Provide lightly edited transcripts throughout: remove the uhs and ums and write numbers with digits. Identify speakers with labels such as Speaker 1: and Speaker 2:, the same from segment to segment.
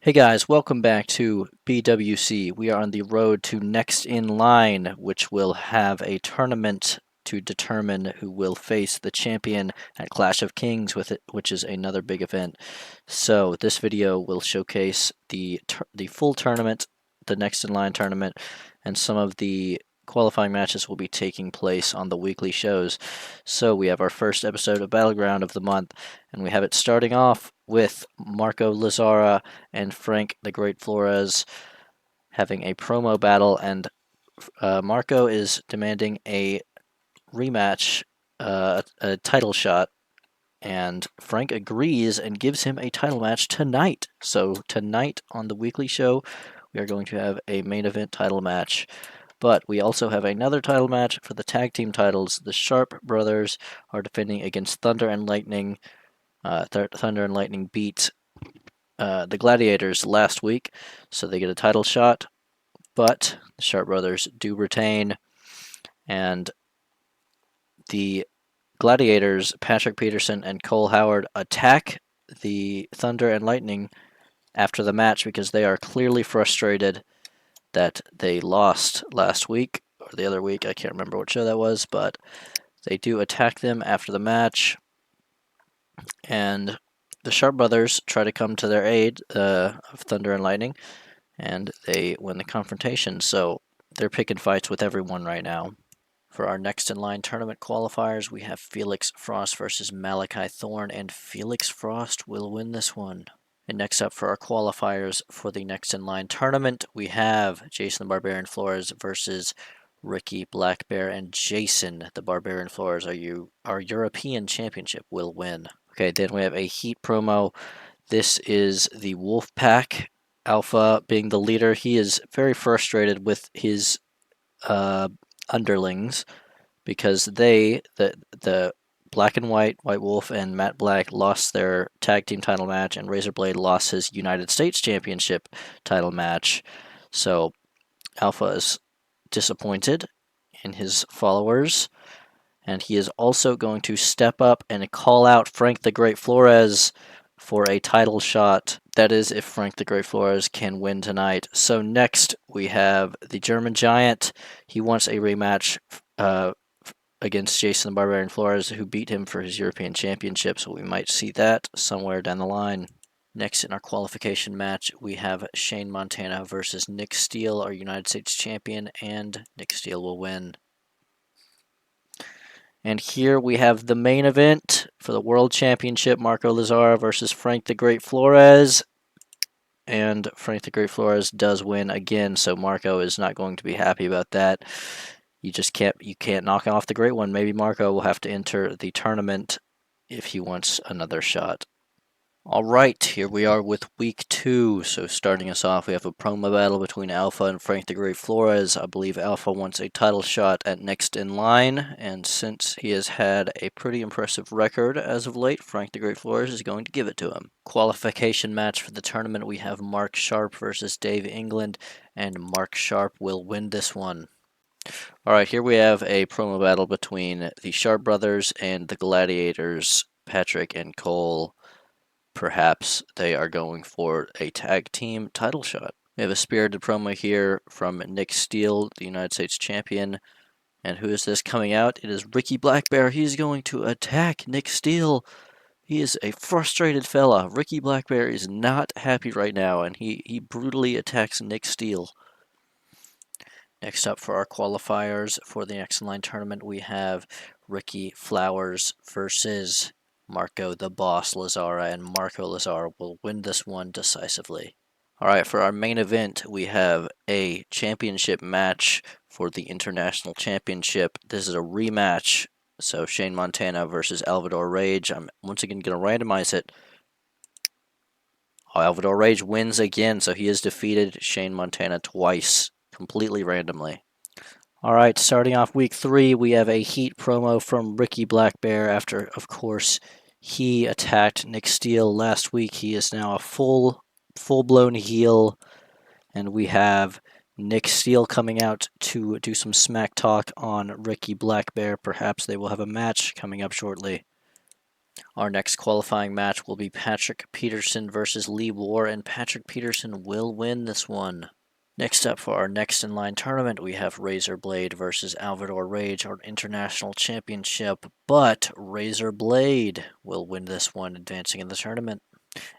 Speaker 1: Hey guys, welcome back to BWC. We are on the road to Next in Line, which will have a tournament to determine who will face the champion at Clash of Kings with it, which is another big event. So this video will showcase the full tournament, the Next in Line tournament, and some of the qualifying matches will be taking place on the weekly shows. So we have our first episode of Battleground of the month, and we have it starting off with Marco Lazara and Frank the Great Flores having a promo battle, and Marco is demanding a rematch, a title shot, and Frank agrees and gives him a title match tonight. So tonight on the weekly show, we are going to have a main event title match. But we also have another title match for the tag team titles. The Sharp brothers are defending against Thunder and Lightning. Thunder and Lightning beat the Gladiators last week, so they get a title shot, but the Sharp brothers do retain, and the Gladiators, Patrick Peterson and Cole Howard, attack the Thunder and Lightning after the match because they are clearly frustrated that they lost last week, or the other week, I can't remember what show that was, but they do attack them after the match, and the Sharp brothers try to come to their aid of Thunder and Lightning, and they win the confrontation. So they're picking fights with everyone right now. For our next in line tournament qualifiers, we have Felix Frost versus Malachi Thorne, and Felix Frost will win this one. And next up for our qualifiers for the next in line tournament, we have Jason the Barbarian Flores versus Ricky Blackbear, and Jason the Barbarian Flores, our European Championship, will win. Okay, then we have a heat promo. This is the Wolfpack. Alpha being the leader, he is very frustrated with his underlings because the Black and White Wolf and Matt Black lost their tag team title match, and Razorblade lost his United States Championship title match. So Alpha is disappointed in his followers, and he is also going to step up and call out Frank the Great Flores for a title shot. That is, if Frank the Great Flores can win tonight. So next we have the German Giant. He wants a rematch against Jason the Barbarian Flores, who beat him for his European Championship. So we might see that somewhere down the line. Next in our qualification match, we have Shane Montana versus Nick Steele, our United States champion, and Nick Steele will win. And here we have the main event for the World Championship, Marco Lazara versus Frank the Great Flores. And Frank the Great Flores does win again, so Marco is not going to be happy about that. You can't knock off the Great One. Maybe Marco will have to enter the tournament if he wants another shot. Alright, here we are with week 2. So starting us off, we have a promo battle between Alpha and Frank the Great Flores. I believe Alpha wants a title shot at Next in Line, and since he has had a pretty impressive record as of late, Frank the Great Flores is going to give it to him. Qualification match for the tournament, we have Mark Sharp versus Dave England, and Mark Sharp will win this one. Alright, here we have a promo battle between the Sharp brothers and the Gladiators, Patrick and Cole. Perhaps they are going for a tag team title shot. We have a spirited promo here from Nick Steele, the United States champion. And who is this coming out? It is Ricky Blackbear. He's going to attack Nick Steele. He is a frustrated fella. Ricky Blackbear is not happy right now, and he brutally attacks Nick Steele. Next up for our qualifiers for the Next in Line tournament, we have Ricky Flowers versus Marco the Boss Lazara, and Marco Lazara will win this one decisively. Alright, for our main event, we have a championship match for the International Championship. This is a rematch, so Shane Montana versus Alvador Rage. I'm once again going to randomize it. Alvador Rage wins again, so he has defeated Shane Montana twice, completely randomly. Alright, starting off week 3, we have a heat promo from Ricky Blackbear after, of course, he attacked Nick Steele last week. He is now a full-blown heel, and we have Nick Steele coming out to do some smack talk on Ricky Blackbear. Perhaps they will have a match coming up shortly. Our next qualifying match will be Patrick Peterson versus Lee War, and Patrick Peterson will win this one. Next up for our next in line tournament, we have Razorblade versus Alvador Rage, our international championship, but Razorblade will win this one, advancing in the tournament.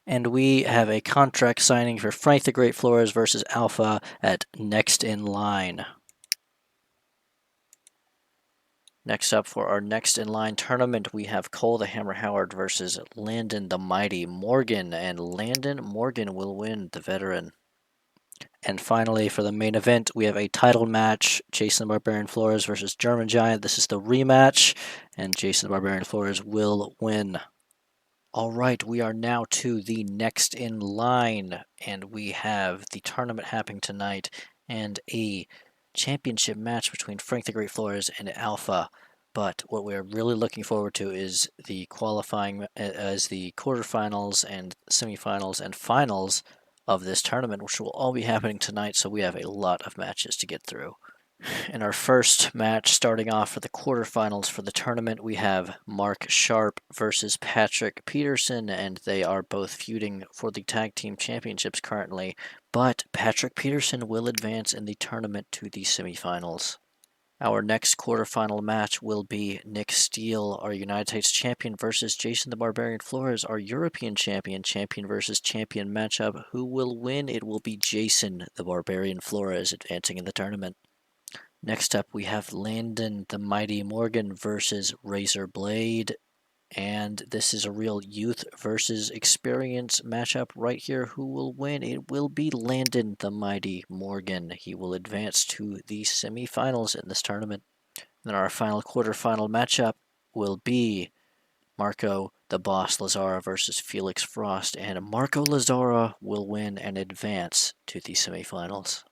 Speaker 1: And we have a contract signing for Frank the Great Flores versus Alpha at next in line. Next up for our next in line tournament, we have Cole the Hammer Howard versus Landon the Mighty Morgan, and Landon Morgan will win, the veteran. And finally, for the main event, we have a title match, Jason the Barbarian Flores versus German Giant. This is the rematch, and Jason the Barbarian Flores will win. All right, we are now to the next in line, and we have the tournament happening tonight and a championship match between Frank the Great Flores and Alpha. But what we're really looking forward to is the qualifying as the quarterfinals and semifinals and finals of this tournament, which will all be happening tonight. So we have a lot of matches to get through. In our first match, starting off for the quarterfinals for the tournament, we have Mark Sharp versus Patrick Peterson, and they are both feuding for the tag team championships currently, but Patrick Peterson will advance in the tournament to the semifinals. Our next quarterfinal match will be Nick Steele, our United States champion, versus Jason the Barbarian Flores, our European champion, champion versus champion matchup. Who will win? It will be Jason the Barbarian Flores advancing in the tournament. Next up, we have Landon the Mighty Morgan versus Razorblade. And this is a real youth versus experience matchup right here. Who will win? It will be Landon the Mighty Morgan. He will advance to the semifinals in this tournament. Then our final quarterfinal matchup will be Marco the Boss Lazara versus Felix Frost. And Marco Lazara will win and advance to the semifinals.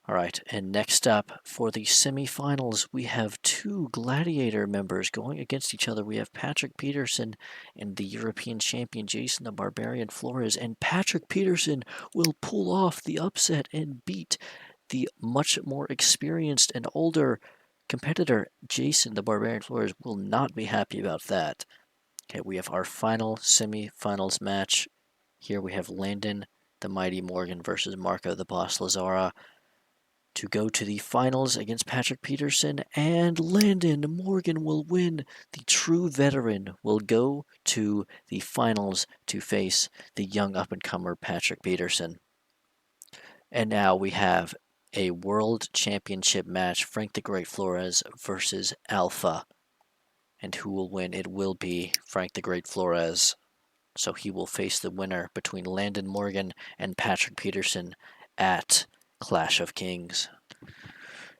Speaker 1: All right, and next up for the semifinals, we have two Gladiator members going against each other. We have Patrick Peterson and the European champion Jason the Barbarian Flores, and Patrick Peterson will pull off the upset and beat the much more experienced and older competitor. Jason the Barbarian Flores will not be happy about that. Okay, we have our final semifinals match. Here we have Landon the Mighty Morgan versus Marco the Boss Lazara to go to the finals against Patrick Peterson, and Landon Morgan will win. The true veteran will go to the finals to face the young up-and-comer Patrick Peterson. And now we have a World Championship match, Frank the Great Flores versus Alpha. And who will win? It will be Frank the Great Flores. So he will face the winner between Landon Morgan and Patrick Peterson at Clash of Kings.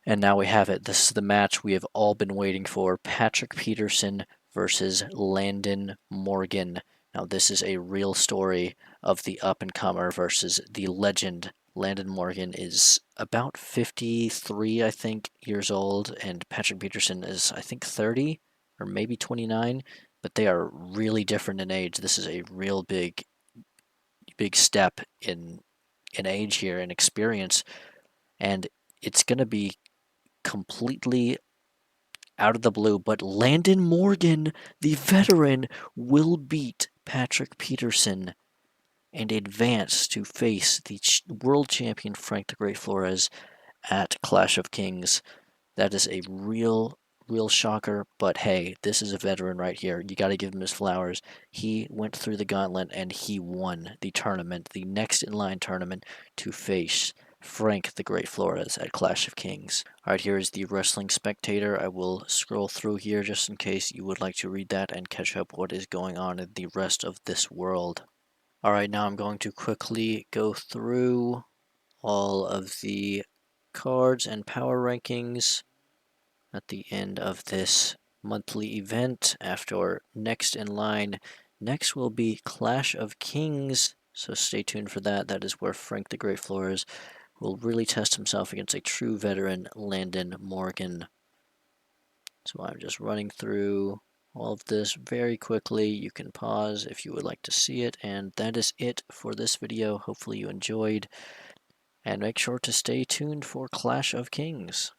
Speaker 1: And now we have it. This is the match we have all been waiting for. Patrick Peterson versus Landon Morgan. Now this is a real story of the up-and-comer versus the legend. Landon Morgan is about 53, I think, years old, and Patrick Peterson is, I think, 30 or maybe 29, but they are really different in age. This is a real big step in age here and experience, and it's going to be completely out of the blue, but Landon Morgan, the veteran, will beat Patrick Peterson and advance to face the world champion Frank the Great Flores at Clash of Kings. That is a real shocker, but hey, this is a veteran right here. You got to give him his flowers. He went through the gauntlet and he won the tournament, the next in line tournament, to face Frank the Great Flores at Clash of Kings. All right, here is the Wrestling Spectator. I will scroll through here just in case you would like to read that and catch up what is going on in the rest of this world. All right, now I'm going to quickly go through all of the cards and power rankings at the end of this monthly event. After next in line, next will be Clash of Kings, so stay tuned for that. That is where Frank the Great Flores will really test himself against a true veteran, Landon Morgan. So I'm just running through all of this very quickly. You can pause if you would like to see it, and that is it for this video. Hopefully you enjoyed, and make sure to stay tuned for Clash of Kings.